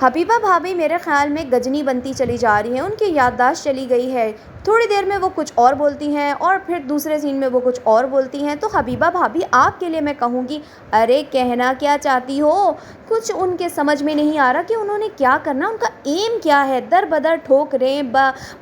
حبیبہ بھابھی میرے خیال میں گجنی بنتی چلی جا رہی ہیں، ان کی یادداشت چلی گئی ہے، تھوڑی دیر میں وہ کچھ اور بولتی ہیں اور پھر دوسرے سین میں وہ کچھ اور بولتی ہیں۔ تو حبیبہ بھابھی آپ کے لیے میں کہوں گی، ارے کہنا کیا چاہتی ہو؟ کچھ ان کے سمجھ میں نہیں آ رہا کہ انہوں نے کیا کرنا، ان کا ایم کیا ہے۔ در بدر ٹھوکریں،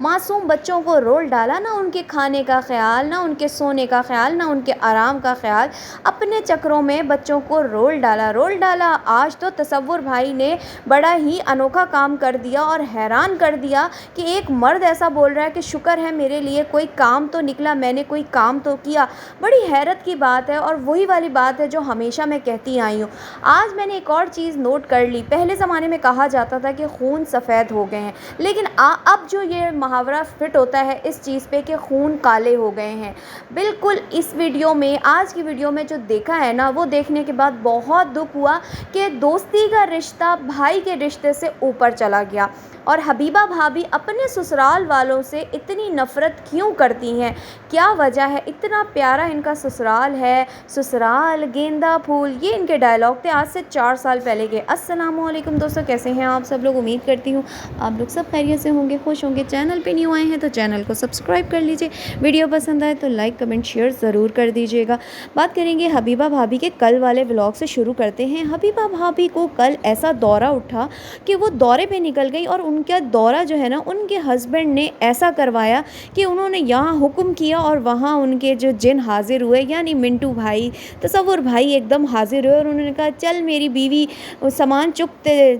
معصوم بچوں کو رول ڈالا، نہ ان کے کھانے کا خیال، نہ ان کے سونے کا خیال، نہ ان کے آرام کا خیال، اپنے چکروں میں بچوں کو رول ڈالا۔ آج تو تصور بھائی نے بڑا ہی انوکھا کام کر دیا اور حیران کر دیا کہ ایک مرد ایسا بول رہا ہے کہ شکر ہے میرے لیے کوئی کام تو نکلا، میں نے کوئی کام تو کیا۔ بڑی حیرت کی بات ہے، اور وہی والی بات ہے جو ہمیشہ میں کہتی آئی ہوں۔ آج میں نے ایک اور چیز نوٹ کر لی، پہلے زمانے میں کہا جاتا تھا کہ خون سفید ہو گئے ہیں، لیکن اب جو یہ محاورہ فٹ ہوتا ہے اس چیز پہ کہ خون کالے ہو گئے ہیں۔ بالکل اس ویڈیو میں، آج کی ویڈیو میں جو دیکھا ہے نا، وہ دیکھنے کے بعد بہت دکھ ہوا کہ دوستی کا رشتہ بھائی کے رشتے سے اوپر چلا گیا۔ اور حبیبہ بھابھی اپنے سسرال والوں سے اتنی نفرت کیوں کرتی ہیں؟ کیا وجہ ہے؟ اتنا پیارا ان کا سسرال ہے، سسرال گیندا پھول، یہ ان کے ڈائلاگ تھے آج سے 4 سال پہلے کے۔ السلام علیکم دوستو، کیسے ہیں آپ سب لوگ؟ امید کرتی ہوں آپ لوگ سب خیریت سے ہوں گے، خوش ہوں گے۔ چینل پہ نیو آئے ہیں تو چینل کو سبسکرائب کر لیجئے، ویڈیو پسند آئے تو لائک کمنٹ شیئر ضرور کر دیجیے گا۔ بات کریں گے حبیبہ بھابھی کے کل والے ولاگ سے شروع کرتے ہیں۔ حبیبہ بھابھی کو کل ایسا دورہ اٹھا کہ وہ دورے پہ نکل گئی، اور ان کا دورہ جو ہے نا، ان کے ہسبینڈ نے ایسا کروایا کہ انہوں نے یہاں حکم کیا اور وہاں ان کے جو جن حاضر ہوئے، یعنی منٹو بھائی، تصور بھائی ایک دم حاضر ہوئے، اور انہوں نے کہا چل میری بیوی سامان چکتے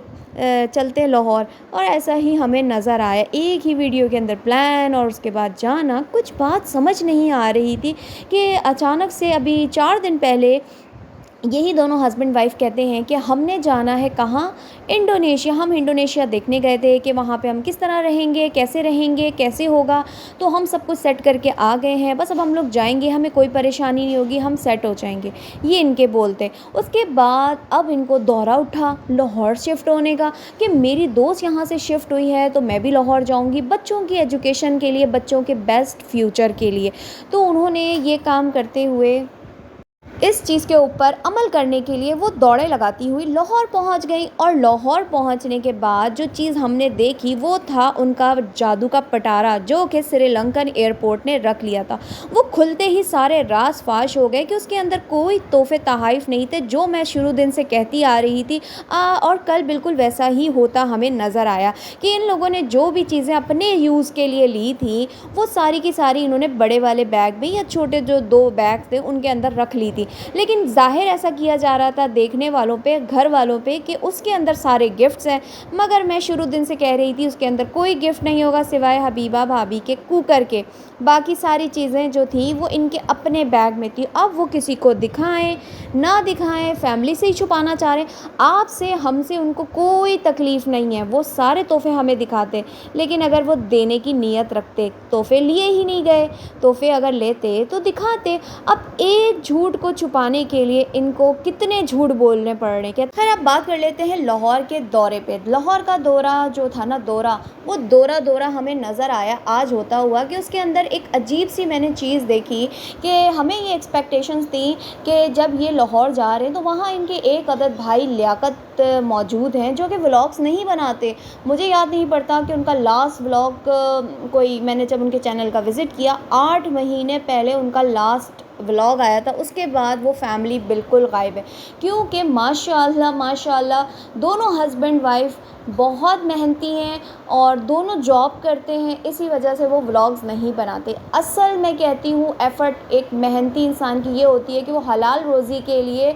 چلتے لاہور۔ اور ایسا ہی ہمیں نظر آیا ایک ہی ویڈیو کے اندر پلان اور اس کے بعد جانا۔ کچھ بات سمجھ نہیں آ رہی تھی کہ اچانک سے ابھی 4 دن پہلے یہی دونوں ہسبینڈ وائف کہتے ہیں کہ ہم نے جانا ہے کہاں؟ انڈونیشیا۔ ہم انڈونیشیا دیکھنے گئے تھے کہ وہاں پہ ہم کس طرح رہیں گے، کیسے ہوگا، تو ہم سب کچھ سیٹ کر کے آ گئے ہیں، بس اب ہم لوگ جائیں گے، ہمیں کوئی پریشانی نہیں ہوگی، ہم سیٹ ہو جائیں گے، یہ ان کے بولتے۔ اس کے بعد اب ان کو دورہ اٹھا لاہور شفٹ ہونے کا کہ میری دوست یہاں سے شفٹ ہوئی ہے تو میں بھی لاہور جاؤں گی، بچوں کی ایجوکیشن کے لیے، بچوں کے بیسٹ فیوچر کے لیے۔ تو انہوں نے یہ کام کرتے ہوئے، اس چیز کے اوپر عمل کرنے کے لیے وہ دوڑے لگاتی ہوئی لاہور پہنچ گئی۔ اور لاہور پہنچنے کے بعد جو چیز ہم نے دیکھی وہ تھا ان کا جادو کا پٹارا، جو کہ سری لنکن ایئرپورٹ نے رکھ لیا تھا۔ وہ کھلتے ہی سارے راز فاش ہو گئے کہ اس کے اندر کوئی تحفے تحائف نہیں تھے، جو میں شروع دن سے کہتی آ رہی تھی۔ اور کل بالکل ویسا ہی ہوتا ہمیں نظر آیا کہ ان لوگوں نے جو بھی چیزیں اپنے یوز کے لیے لی تھیں وہ ساری کی ساری انہوں نے بڑے والے بیگ میں یا چھوٹے جو 2 بیگ تھے ان کے اندر رکھ لی تھی۔ لیکن ظاہر ایسا کیا جا رہا تھا دیکھنے والوں پہ، گھر والوں پہ، کہ اس کے اندر سارے گفٹس ہیں، مگر میں شروع دن سے کہہ رہی تھی اس کے اندر کوئی گفٹ نہیں ہوگا سوائے حبیبہ بھابھی کے کوکر کے۔ باقی ساری چیزیں جو تھیں وہ ان کے اپنے بیگ میں تھی۔ اب وہ کسی کو دکھائیں نہ دکھائیں، فیملی سے ہی چھپانا چاہ رہے ہیں۔ آپ سے، ہم سے ان کو کوئی تکلیف نہیں ہے، وہ سارے تحفے ہمیں دکھاتے، لیکن اگر وہ دینے کی نیت رکھتے، تحفے لیے ہی نہیں گئے، تحفے اگر لیتے تو دکھاتے۔ اب ایک جھوٹ کو چھپانے کے لیے ان کو کتنے جھوٹ بولنے پڑ رہے ہیں۔ خیر اب بات کر لیتے ہیں لاہور کے دورے پہ۔ لاہور کا دورہ جو تھا نا، وہ دورہ ہمیں نظر آیا آج ہوتا ہوا کہ اس کے اندر ایک عجیب سی میں نے چیز دیکھی کہ ہمیں یہ ایکسپیکٹیشنز تھیں کہ جب یہ لاہور جا رہے ہیں تو وہاں ان کے ایک عدد بھائی لیاقت موجود ہیں جو کہ ولاگز نہیں بناتے۔ مجھے یاد نہیں پڑتا کہ ان کا لاسٹ ولاگ کوئی، میں نے جب ان کے چینل کا وزٹ کیا 8 مہینے پہلے ان کا لاسٹ ولاگ آیا تھا، اس کے بعد وہ فیملی بالکل غائب ہے، کیونکہ ماشاءاللہ دونوں ہسبینڈ وائف بہت محنتی ہیں اور دونوں جاب کرتے ہیں، اسی وجہ سے وہ ولاگز نہیں بناتے۔ اصل میں کہتی ہوں ایفرٹ ایک محنتی انسان کی یہ ہوتی ہے کہ وہ حلال روزی کے لیے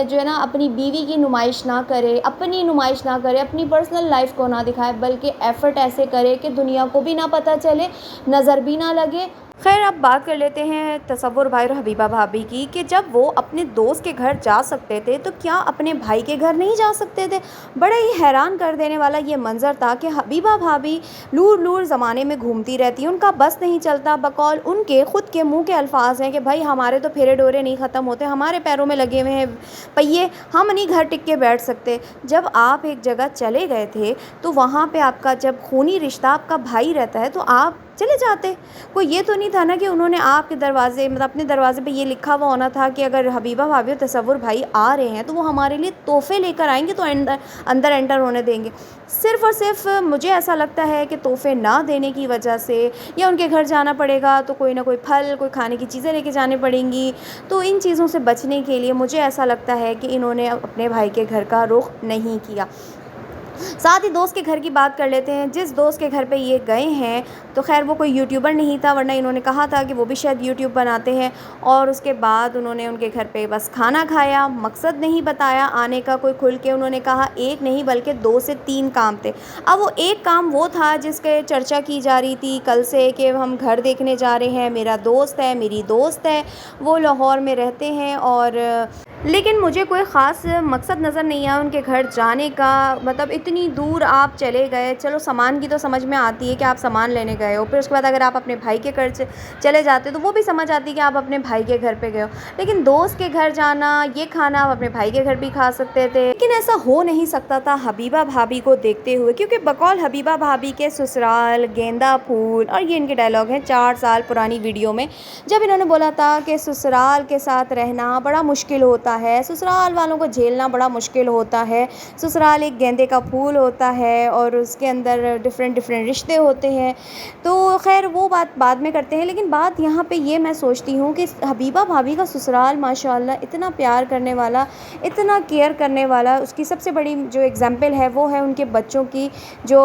جو ہے نا اپنی بیوی کی نمائش نہ کرے، اپنی نمائش نہ کرے، اپنی پرسنل لائف کو نہ دکھائے، بلکہ ایفرٹ ایسے کرے کہ دنیا کو بھی نہ پتہ چلے، نظر بھی نہ لگے۔ خیر اب بات کر لیتے ہیں تصور بھائی اور حبیبہ بھابھی کی کہ جب وہ اپنے دوست کے گھر جا سکتے تھے تو کیا اپنے بھائی کے گھر نہیں جا سکتے تھے؟ بڑا ہی حیران کر دینے والا یہ منظر تھا کہ حبیبہ بھابھی لور زمانے میں گھومتی رہتی ہیں، ان کا بس نہیں چلتا، بقول ان کے خود کے منہ کے الفاظ ہیں کہ بھائی ہمارے تو پھیرے ڈورے نہیں ختم ہوتے، ہمارے پیروں میں لگے ہوئے ہیں پہیے، ہم نہیں گھر ٹک کے بیٹھ سکتے۔ جب آپ ایک جگہ چلے گئے تھے تو وہاں پہ آپ کا جب خونی رشتہ آپ کا بھائی رہتا ہے تو آپ چلے جاتے۔ کوئی یہ تو نہیں تھا نا کہ انہوں نے آپ کے دروازے مطلب اپنے دروازے پہ یہ لکھا ہوا ہونا تھا کہ اگر حبیبہ بھابھی اور تصور بھائی آ رہے ہیں تو وہ ہمارے لیے تحفے لے کر آئیں گے تو اندر انٹر ہونے دیں گے۔ صرف اور صرف مجھے ایسا لگتا ہے کہ تحفے نہ دینے کی وجہ سے یا ان کے گھر جانا پڑے گا تو کوئی نہ کوئی پھل، کوئی کھانے کی چیزیں لے کے جانے پڑیں گی، تو ان چیزوں سے بچنے کے لیے مجھے ایسا لگتا ہے کہ انہوں نے اپنے بھائی کے گھر کا رخ نہیں کیا۔ ساتھ ہی دوست کے گھر کی بات کر لیتے ہیں۔ جس دوست کے گھر پہ یہ گئے ہیں تو خیر وہ کوئی یوٹیوبر نہیں تھا، ورنہ انہوں نے کہا تھا کہ وہ بھی شاید یوٹیوب بناتے ہیں، اور اس کے بعد انہوں نے ان کے گھر پہ بس کھانا کھایا، مقصد نہیں بتایا آنے کا کوئی کھل کے۔ انہوں نے کہا ایک نہیں بلکہ 2 سے 3 کام تھے۔ اب وہ ایک کام وہ تھا جس کے چرچا کی جا رہی تھی کل سے کہ ہم گھر دیکھنے جا رہے ہیں، میرا دوست ہے، میری دوست ہے، وہ لاہور میں رہتے ہیں، اور لیکن مجھے کوئی خاص مقصد نظر نہیں آیا ان کے گھر جانے کا۔ مطلب اتنی دور آپ چلے گئے، چلو سامان کی تو سمجھ میں آتی ہے کہ آپ سامان لینے گئے ہو، پھر اس کے بعد اگر آپ اپنے بھائی کے گھر چلے جاتے تو وہ بھی سمجھ آتی کہ آپ اپنے بھائی کے گھر پہ گئے ہو، لیکن دوست کے گھر جانا، یہ کھانا آپ اپنے بھائی کے گھر بھی کھا سکتے تھے، لیکن ایسا ہو نہیں سکتا تھا حبیبہ بھابھی کو دیکھتے ہوئے، کیونکہ بقول حبیبہ بھابھی کے سسرال گیندا پھول، اور یہ ان کے ڈائلاگ ہیں 4 سال پرانی ویڈیو میں، جب انہوں نے بولا تھا کہ سسرال کے ساتھ رہنا بڑا مشکل ہوتا ہے، سسرال والوں کو جھیلنا بڑا مشکل ہوتا ہے، سسرال ایک گیندے کا پھول ہوتا ہے اور اس کے اندر ڈفرینٹ رشتے ہوتے ہیں، تو خیر وہ بات بعد میں کرتے ہیں، لیکن بات یہاں پہ یہ میں سوچتی ہوں کہ حبیبہ بھابھی کا سسرال ماشاءاللہ اتنا پیار کرنے والا، اتنا کیئر کرنے والا، اس کی سب سے بڑی جو اگزامپل ہے وہ ہے ان کے بچوں کی، جو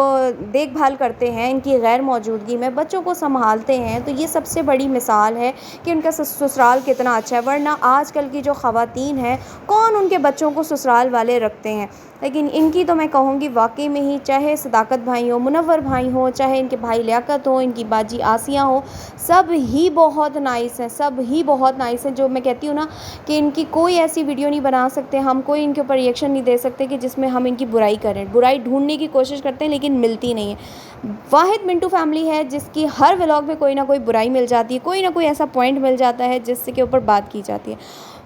دیکھ بھال کرتے ہیں ان کی غیر موجودگی میں، بچوں کو سنبھالتے ہیں، تو یہ سب سے بڑی مثال ہے کہ ان کا سسرال کتنا اچھا ہے، ورنہ آج کل کی جو خواتین ہیں کون ان کے بچوں کو سسرال والے رکھتے ہیں، لیکن ان کی تو میں کہوں گی واقعی میں ہی، چاہے صداقت بھائی ہوں، منور بھائی ہوں، چاہے ان کے بھائی لیاقت ہوں، ان کی باجی آسیہ ہوں، سب ہی بہت نائس ہیں، سب ہی بہت نائس ہیں، جو میں کہتی ہوں نا کہ ان کی کوئی ایسی ویڈیو نہیں بنا سکتے ہم، کوئی ان کے اوپر ریئیکشن نہیں دے سکتے کہ جس میں ہم ان کی برائی کریں، برائی ڈھونڈنے کی کوشش کرتے ہیں لیکن ملتی نہیں ہے۔ واحد منٹو فیملی ہے جس کی ہر ولاگ میں کوئی نہ کوئی برائی مل جاتی ہے، کوئی نہ کوئی ایسا پوائنٹ مل جاتا ہے جس کے اوپر بات کی جاتی ہے۔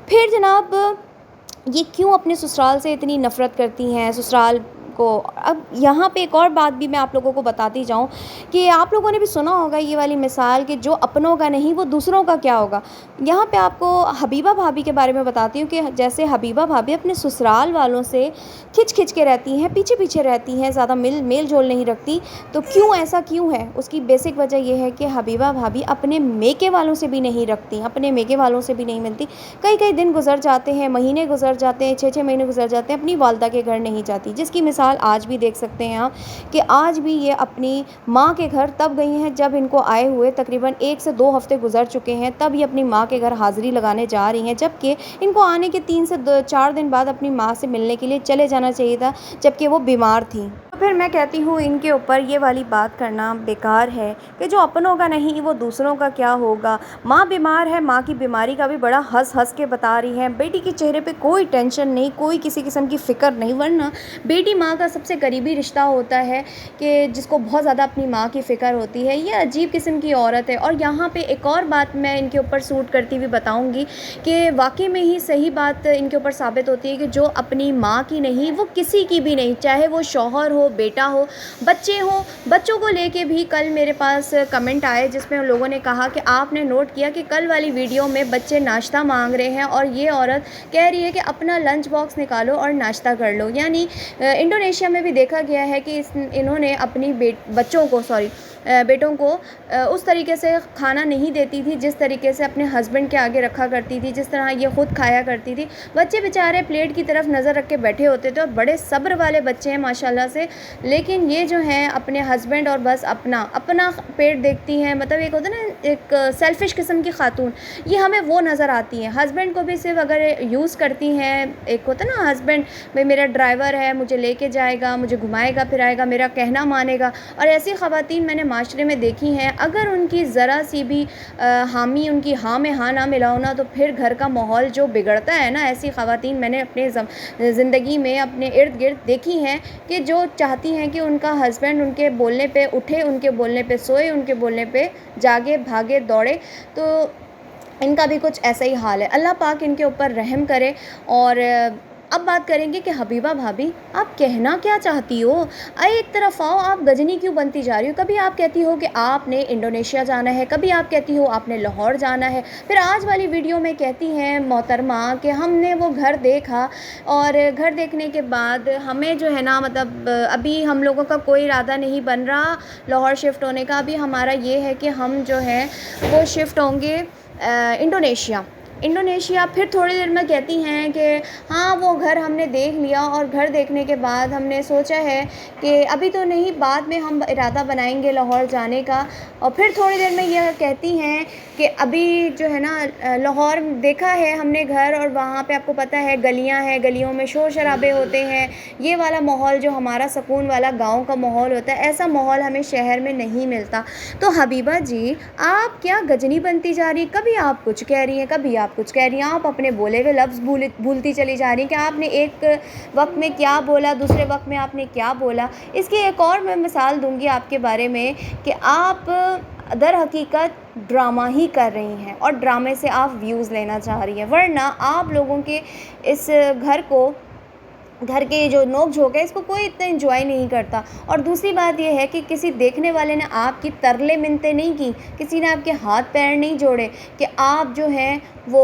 پھر جناب یہ کیوں اپنے سسرال سے اتنی نفرت کرتی ہیں، سسرال کو؟ اب یہاں پہ ایک اور بات بھی میں آپ لوگوں کو بتاتی جاؤں کہ آپ لوگوں نے بھی سنا ہوگا یہ والی مثال کہ جو اپنوں کا نہیں وہ دوسروں کا کیا ہوگا۔ یہاں پہ آپ کو حبیبہ بھابھی کے بارے میں بتاتی ہوں کہ جیسے حبیبہ بھابھی اپنے سسرال والوں سے کھچ کے رہتی ہیں، پیچھے رہتی ہیں، زیادہ میل جول نہیں رکھتی، تو کیوں ایسا کیوں ہے؟ اس کی بیسک وجہ یہ ہے کہ حبیبہ بھابھی اپنے میکے والوں سے بھی نہیں رکھتی، اپنے میکے والوں سے بھی نہیں ملتی، کئی دن گزر جاتے ہیں، مہینے گزر جاتے ہیں، 6 مہینے گزر جاتے ہیں، اپنی والدہ کے گھر نہیں جاتی، جس کی مثال آج بھی دیکھ سکتے ہیں آپ کہ آج بھی یہ اپنی ماں کے گھر تب گئی ہیں جب ان کو آئے ہوئے تقریباً 1 سے 2 ہفتے گزر چکے ہیں، تب یہ اپنی ماں کے گھر حاضری لگانے جا رہی ہیں، جبکہ ان کو آنے کے 3 سے 4 دن بعد اپنی ماں سے ملنے کے لیے چلے جانا چاہیے تھا، جبکہ وہ بیمار تھیں۔ تو پھر میں کہتی ہوں ان کے اوپر یہ والی بات کرنا بیکار ہے کہ جو اپنوں کا نہیں وہ دوسروں کا کیا ہوگا۔ ماں بیمار ہے، ماں کی بیماری کا بھی بڑا ہنس کے بتا رہی ہیں، بیٹی کے چہرے پہ کوئی ٹینشن نہیں، کوئی کسی قسم کی فکر نہیں، ورنہ بیٹی ماں کا سب سے قریبی رشتہ ہوتا ہے کہ جس کو بہت زیادہ اپنی ماں کی فکر ہوتی ہے، یہ عجیب قسم کی عورت ہے۔ اور یہاں پہ ایک اور بات میں ان کے اوپر سوٹ کرتی ہوئی بتاؤں گی کہ واقعی میں ہی صحیح بات ان کے اوپر ثابت ہوتی ہے کہ جو اپنی ماں کی نہیں وہ کسی کی بھی نہیں، چاہے وہ شوہر ہو، بیٹا ہو، بچے ہوں، بچوں کو لے کے بھی کل میرے پاس کمنٹ آئے جس میں لوگوں نے کہا کہ آپ نے نوٹ کیا کہ کل والی ویڈیو میں بچے ناشتہ مانگ رہے ہیں اور یہ عورت کہہ رہی ہے کہ اپنا لنچ باکس نکالو اور ناشتہ کر لو، یعنی انڈونیشیا میں بھی دیکھا گیا ہے کہ انہوں نے اپنی بیٹوں کو اس طریقے سے کھانا نہیں دیتی تھی جس طریقے سے اپنے ہسبینڈ کے آگے رکھا کرتی تھی، جس طرح یہ خود کھایا کرتی تھی۔ بچے بیچارے پلیٹ کی طرف نظر رکھ کے بیٹھے ہوتے تھے اور بڑے صبر والے بچے ہیں ماشاءاللہ سے، لیکن یہ جو ہیں اپنے ہسبینڈ اور بس اپنا پیٹ دیکھتی ہیں، مطلب ایک ہوتا ہے نا ایک سیلفش قسم کی خاتون، یہ ہمیں وہ نظر آتی ہیں۔ ہسبینڈ کو بھی صرف اگر یوز کرتی ہیں، ایک ہوتا ہے نا ہسبینڈ بھائی میرا ڈرائیور ہے، مجھے لے کے جائے گا، مجھے گھمائے گا پھرائے گا، میرا کہنا مانے گا، اور ایسی خواتین میں نے معاشرے میں دیکھی ہیں، اگر ان کی ذرا سی بھی حامی ان کی ہاں میں ہاں نہ ملاؤ نا تو پھر گھر کا ماحول جو بگڑتا ہے نا، ایسی خواتین میں نے اپنے زندگی میں اپنے ارد گرد دیکھی ہیں کہ جو چاہتی ہیں کہ ان کا ہسبینڈ ان کے بولنے پہ اٹھے، ان کے بولنے پہ سوئے، ان کے بولنے پہ جاگے بھاگے دوڑے، تو ان کا بھی کچھ ایسا ہی حال ہے۔ اللہ پاک ان کے اوپر رحم کرے اور اب بات کریں گے کہ حبیبہ بھابی آپ کہنا کیا چاہتی ہو؟ ایک طرف آؤ، آپ گجنی کیوں بنتی جا رہی ہو؟ کبھی آپ کہتی ہو کہ آپ نے انڈونیشیا جانا ہے، کبھی آپ کہتی ہو آپ نے لاہور جانا ہے، پھر آج والی ویڈیو میں کہتی ہیں محترمہ کہ ہم نے وہ گھر دیکھا اور گھر دیکھنے کے بعد ہمیں جو ہے نا مطلب ابھی ہم لوگوں کا کوئی ارادہ نہیں بن رہا لاہور شفٹ ہونے کا، ابھی ہمارا یہ ہے کہ ہم جو ہے وہ شفٹ ہوں گے انڈونیشیا۔ پھر تھوڑی دیر میں کہتی ہیں کہ ہاں وہ گھر ہم نے دیکھ لیا اور گھر دیکھنے کے بعد ہم نے سوچا ہے کہ ابھی تو نہیں، بعد میں ہم ارادہ بنائیں گے لاہور جانے کا۔ اور پھر تھوڑی دیر میں یہ کہتی ہیں کہ ابھی جو ہے نا لاہور دیکھا ہے ہم نے گھر، اور وہاں پہ آپ کو پتہ ہے گلیاں ہیں، گلیوں میں شور شرابے ہوتے ہیں، یہ والا ماحول جو ہمارا سکون والا گاؤں کا ماحول ہوتا ہے، ایسا ماحول ہمیں شہر میں نہیں ملتا۔ تو حبیبہ جی آپ کیا گجنی بنتی جا رہی ہیں؟ کبھی آپ کچھ کہہ رہی ہیں، کبھی آپ کچھ کہہ رہی ہیں، آپ اپنے بولے ہوئے لفظ بھولتی چلی جا رہی ہیں کہ آپ نے ایک وقت میں کیا بولا، دوسرے وقت میں آپ نے کیا بولا۔ اس کی ایک اور میں مثال دوں گی آپ کے بارے میں کہ آپ در حقیقت ڈرامہ ہی کر رہی ہیں اور ڈرامے سے آپ ویوز لینا چاہ رہی ہیں، ورنہ آپ لوگوں کے اس گھر کے جو نوک جھوک ہے اس کو کوئی اتنا انجوائے نہیں کرتا۔ اور دوسری بات یہ ہے کہ کسی دیکھنے والے نے آپ کی ترلے منتیں نہیں کی، کسی نے آپ کے ہاتھ پیر نہیں جوڑے کہ آپ جو ہیں وہ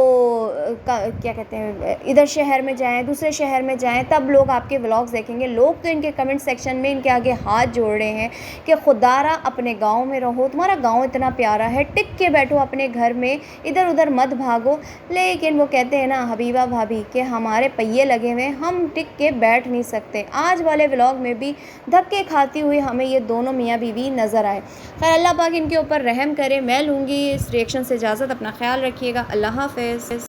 کیا کہتے ہیں ادھر شہر میں جائیں، دوسرے شہر میں جائیں، تب لوگ آپ کے ولاگز دیکھیں گے۔ لوگ تو ان کے کمنٹ سیکشن میں ان کے آگے ہاتھ جوڑ رہے ہیں کہ خدا را اپنے گاؤں میں رہو، تمہارا گاؤں اتنا پیارا ہے، ٹک کے بیٹھو اپنے گھر میں، ادھر ادھر مت بھاگو۔ لیکن وہ کہتے ہیں نا حبیبہ بھابی کہ ہمارے پہیے لگے ہوئے، ہم ٹک کے بیٹھ نہیں سکتے۔ آج والے ولاگ میں بھی دھکے کھاتی ہوئی ہمیں یہ دونوں میاں بیوی نظر آئے۔ خیر اللہ پاک ان کے اوپر رحم کرے۔ میں لوں گی اس ریئیکشن سے اجازت، اپنا خیال رکھیے گا، اللہ حافظ۔